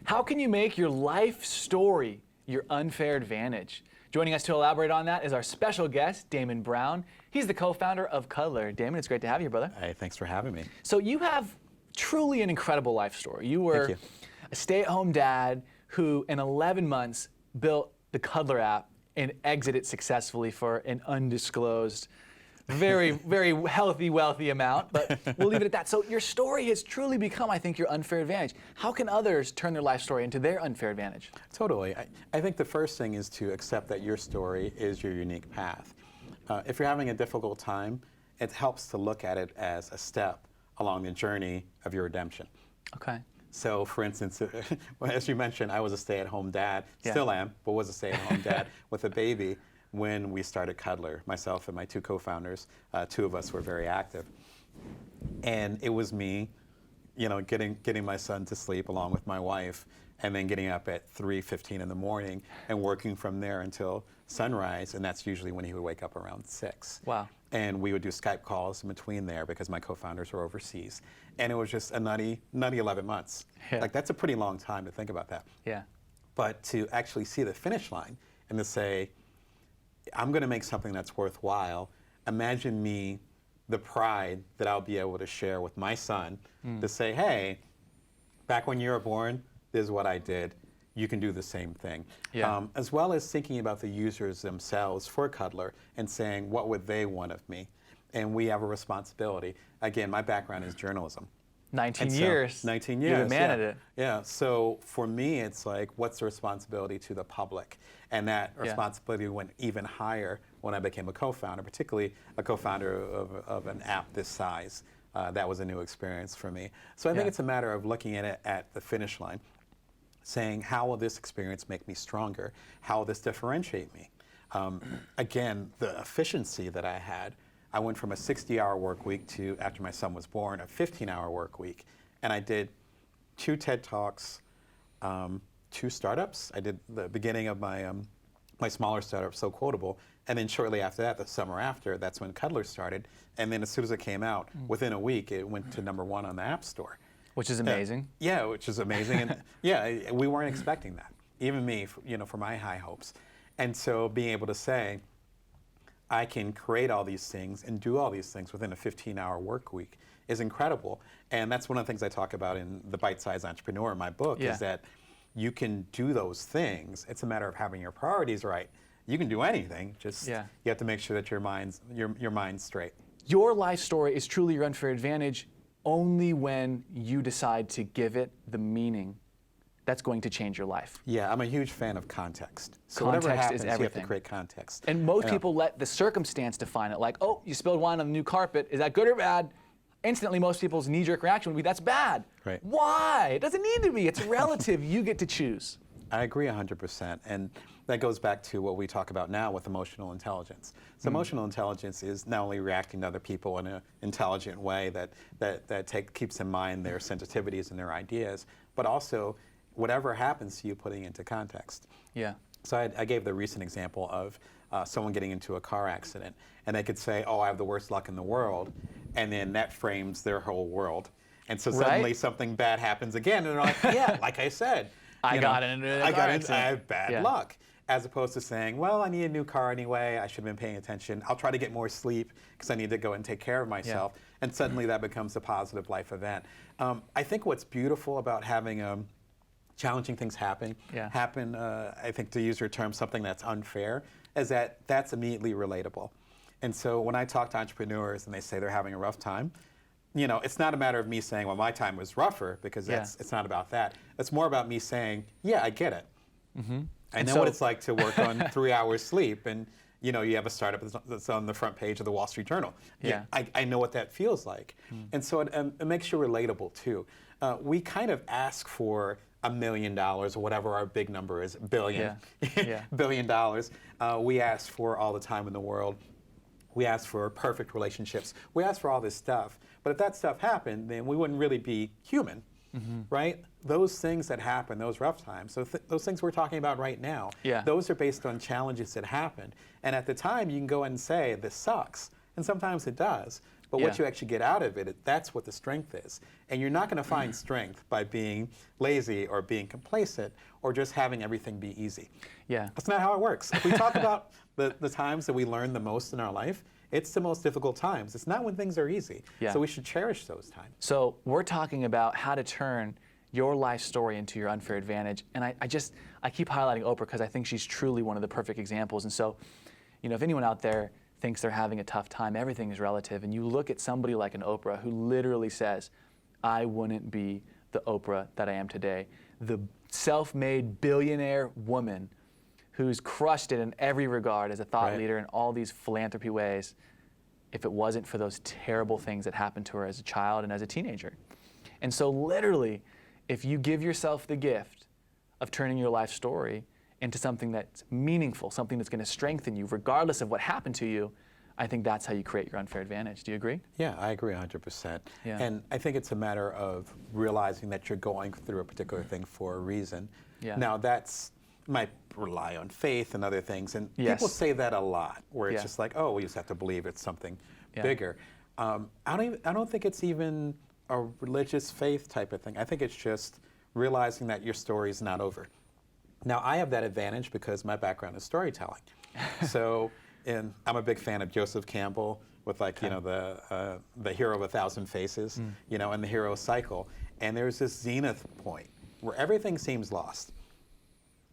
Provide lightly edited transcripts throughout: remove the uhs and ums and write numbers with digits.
How can you make your life story your unfair advantage? Joining us to elaborate on that is our special guest, Damon Brown. He's the co-founder of Cuddler. Damon, it's great to have you, brother. Hey, thanks for having me. So you have truly an incredible life story. You were a stay-at-home dad who, in 11 months, built the Cuddler app and exited successfully for an undisclosed, very healthy, wealthy amount, but we'll leave it at that. So your story has truly become, I think, your unfair advantage. How can others turn their life story into their unfair advantage? Totally. I think the first thing is to accept that your story is your unique path. If you're having a difficult time, it helps to look at it as a step along the journey of your redemption. Okay. So, for instance, as you mentioned, I was a stay-at-home dad, still am, but was a stay-at-home dad with a baby when we started Cuddler. Myself and my two co-founders, two of us were very active. And it was me, you know, getting my son to sleep along with my wife, and then getting up at 3:15 in the morning and working from there until sunrise, and that's usually when he would wake up around 6. Wow. And we would do Skype calls in between there because my co-founders were overseas. And it was just a nutty 11 months. Yeah. Like, that's a pretty long time to think about that. Yeah. But to actually see the finish line and to say, I'm going to make something that's worthwhile, imagine me, the pride that I'll be able to share with my son to say, hey, back when you were born, this is what I did. You can do the same thing. Yeah. As well as thinking about the users themselves for Cuddler and saying, what would they want of me? And we have a responsibility. Again, my background is journalism. 19 so, years. 19 years. You're a man at it. Yeah, so for me, it's like, what's the responsibility to the public? And that responsibility went even higher when I became a co-founder, particularly a co-founder of an app this size. That was a new experience for me. So I think it's a matter of looking at it at the finish line, saying, how will this experience make me stronger? How will this differentiate me? Again, the efficiency that I had, I went from a 60-hour work week to, after my son was born, a 15-hour work week. And I did 2 TED Talks, 2 startups. I did the beginning of my, my smaller startup, So Quotable. And then shortly after that, the summer after, that's when Cuddler started. And then as soon as it came out, within a week, it went to #1 on the App Store. Which is amazing. Yeah, which is amazing. And yeah, we weren't expecting that. Even me, you know, for my high hopes. And so being able to say, I can create all these things and do all these things within a 15-hour work week is incredible. And that's one of the things I talk about in The Bite-Sized Entrepreneur, my book, is that you can do those things. It's a matter of having your priorities right. You can do anything, just you have to make sure that your mind's straight. Your life story is truly your unfair advantage only when you decide to give it the meaning that's going to change your life. Yeah, I'm a huge fan of context. So context whatever happens, is everything. you have to create context. And most people let the circumstance define it, like, oh, you spilled wine on the new carpet. Is that good or bad? Instantly, most people's knee-jerk reaction would be, that's bad. Right. Why? It doesn't need to be. It's relative. You get to choose. I agree 100%. And that goes back to what we talk about now with emotional intelligence. So emotional intelligence is not only reacting to other people in an intelligent way that keeps in mind their sensitivities and their ideas, but also whatever happens to you, putting into context. Yeah. So I gave the recent example of someone getting into a car accident, and they could say, oh, I have the worst luck in the world, and then that frames their whole world. And so suddenly something bad happens again, and they're like, yeah, like I said, I got into a car accident. I have bad luck. As opposed to saying, well, I need a new car anyway, I should have been paying attention, I'll try to get more sleep because I need to go and take care of myself, and suddenly that becomes a positive life event. I think what's beautiful about having challenging things happen, I think to use your term, something that's unfair, is that that's immediately relatable. And so when I talk to entrepreneurs and they say they're having a rough time, you know, it's not a matter of me saying, well, my time was rougher, because it's not about that. It's more about me saying, yeah, I get it. I know what it's like to work on 3 hours sleep, and you know, you have a startup that's on the front page of the Wall Street Journal. I know what that feels like. And so it makes you relatable too. We kind of ask for $1 million or whatever our big number is, billion, $billion. We ask for all the time in the world. We ask for perfect relationships. We ask for all this stuff. But if that stuff happened, then we wouldn't really be human, right? Those things that happen, those rough times, so those things we're talking about right now, those are based on challenges that happened. And at the time, you can go and say, this sucks. And sometimes it does. but what you actually get out of it, that's what the strength is. And you're not going to find strength by being lazy or being complacent or just having everything be easy. Yeah. That's not how it works. If we talk about the times that we learn the most in our life, it's the most difficult times. It's not when things are easy. Yeah. So we should cherish those times. So we're talking about how to turn your life story into your unfair advantage. And I keep highlighting Oprah because I think she's truly one of the perfect examples. And so, if anyone out there thinks they're having a tough time, everything is relative. And you look at somebody like an Oprah who literally says, I wouldn't be the Oprah that I am today. The self-made billionaire woman who's crushed it in every regard as a thought leader in all these philanthropy ways, if it wasn't for those terrible things that happened to her as a child and as a teenager. And so literally, if you give yourself the gift of turning your life story into something that's meaningful, something that's going to strengthen you, regardless of what happened to you, I think that's how you create your unfair advantage. Do you agree? Yeah, I agree 100%. Yeah. And I think it's a matter of realizing that you're going through a particular thing for a reason. Yeah. Now, might rely on faith and other things, and people say that a lot, where it's just like, oh, we just have to believe it's something bigger. I don't think it's even a religious faith type of thing. I think it's just realizing that your story is not over. Now, I have that advantage because my background is storytelling. So, I'm a big fan of Joseph Campbell with the hero of 1,000 faces, and the hero cycle. And there's this zenith point where everything seems lost.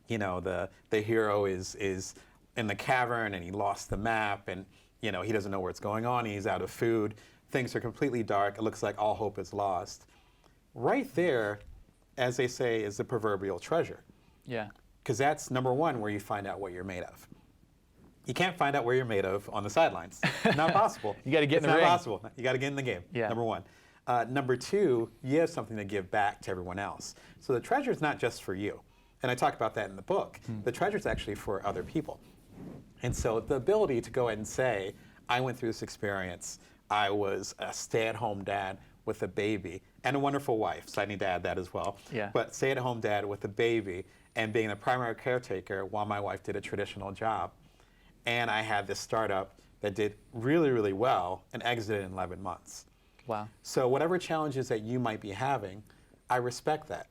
The hero is in the cavern and he lost the map and he doesn't know where it's going on. He's out of food. Things are completely dark. It looks like all hope is lost. Right there, as they say, is the proverbial treasure. Yeah. Because that's number one where you find out what you're made of. You can't find out where you're made of on the sidelines. Not possible. You got to get in the ring. It's not possible. You got to get in the game. Yeah. Number one. Number two, you have something to give back to everyone else. So the treasure is not just for you. And I talk about that in the book. The treasure is actually for other people. And so the ability to go ahead and say, I went through this experience. I was a stay-at-home dad with a baby and a wonderful wife. So I need to add that as well. Yeah. But stay-at-home dad with a baby and being the primary caretaker while my wife did a traditional job. And I had this startup that did really, really well and exited in 11 months. Wow. So whatever challenges that you might be having, I respect that.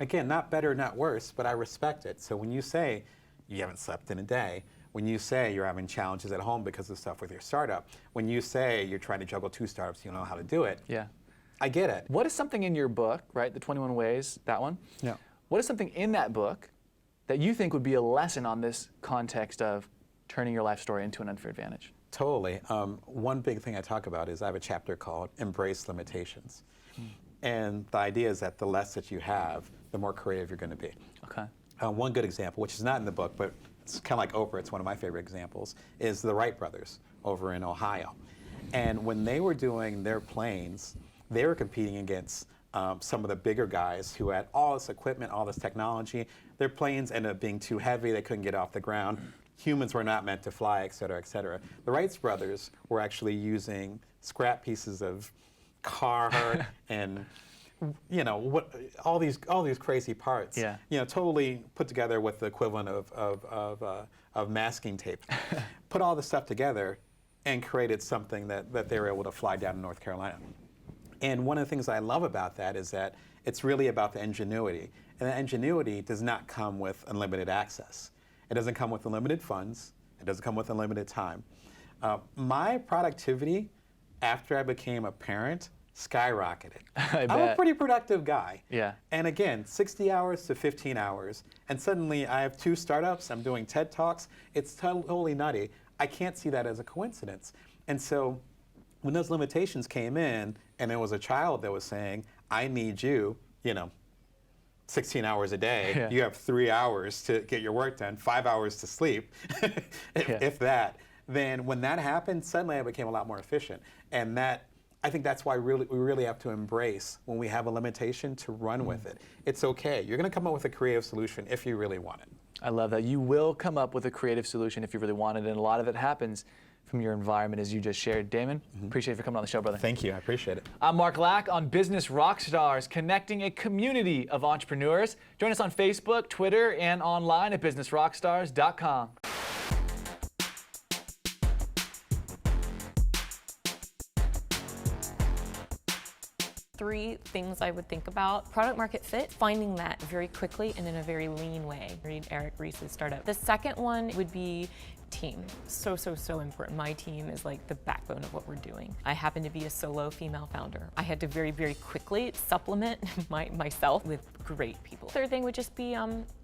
Again, not better, not worse, but I respect it. So when you say you haven't slept in a day, when you say you're having challenges at home because of stuff with your startup, when you say you're trying to juggle 2 startups, you don't know how to do it, I get it. What is something in your book, right, the 21 Ways, that one? Yeah. What is something in that book that you think would be a lesson on this context of turning your life story into an unfair advantage? Totally. One big thing I talk about is I have a chapter called Embrace Limitations. And the idea is that the less that you have, the more creative you're going to be. Okay. One good example, which is not in the book, but it's kind of like Oprah, it's one of my favorite examples, is the Wright brothers over in Ohio. And when they were doing their planes, they were competing against some of the bigger guys who had all this equipment, all this technology. Their planes ended up being too heavy, they couldn't get off the ground. Humans were not meant to fly, et cetera, et cetera. The Wright brothers were actually using scrap pieces of car and all these crazy parts. Yeah. Totally put together with the equivalent of masking tape. Put all this stuff together and created something that they were able to fly down to North Carolina. And one of the things I love about that is that it's really about the ingenuity. And the ingenuity does not come with unlimited access. It doesn't come with unlimited funds. It doesn't come with unlimited time. My productivity after I became a parent skyrocketed. I'm a pretty productive guy. Yeah. And again, 60 hours to 15 hours, and suddenly I have 2 startups, I'm doing TED Talks. It's totally nutty. I can't see that as a coincidence. And so when those limitations came in, and there was a child that was saying, I need you, 16 hours a day, you have 3 hours to get your work done, 5 hours to sleep, if that, then when that happened, suddenly I became a lot more efficient. And I think that's why we really have to embrace when we have a limitation to run with it. It's okay. You're going to come up with a creative solution if you really want it. I love that. You will come up with a creative solution if you really want it, and a lot of it happens from your environment as you just shared. Damon, appreciate you for coming on the show, brother. Thank you. I appreciate it. I'm Mark Lack on Business Rockstars, connecting a community of entrepreneurs. Join us on Facebook, Twitter, and online at businessrockstars.com. 3 things I would think about. Product market fit, finding that very quickly and in a very lean way. Read Eric Ries's startup. The second one would be team. So important. My team is like the backbone of what we're doing. I happen to be a solo female founder. I had to very quickly supplement myself with great people. Third thing would just be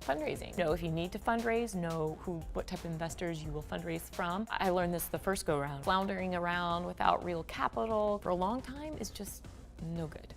fundraising. Know if you need to fundraise, know what type of investors you will fundraise from. I learned this the first go round. Floundering around without real capital for a long time is just no good.